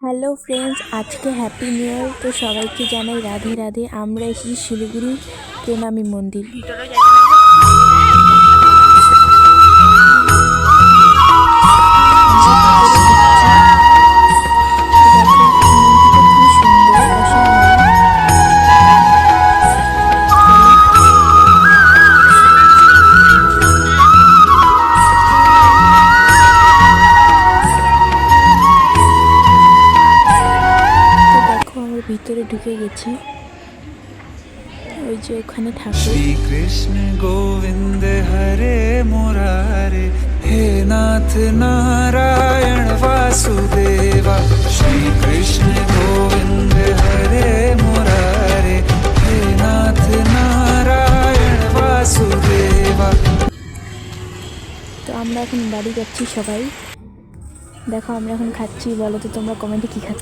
Hello friends, আজকে happy new year. তো সবাইকে জানাই রাধে রাধে। আমরা এসেছি শিলিগুড়ি প্রণামী মন্দির। ভিতরে ঢুকে গেছি, ওই যে ওখানে ঠাকুর। শ্রী কৃষ্ণ গোবিন্দ হরে মুরারে, হে নাথ নারায়ণ বাসুদেবা। শ্রী কৃষ্ণ গোবিন্দ হরে মুরারে, হে নাথ নারায়ণ বাসুদেবা। তো আমরা এখন বাড়ি যাচ্ছি সবাই। দেখো আমরা এখন খাচ্ছি। বলো তো তোমরা কমেন্টে কি খাচ্ছ?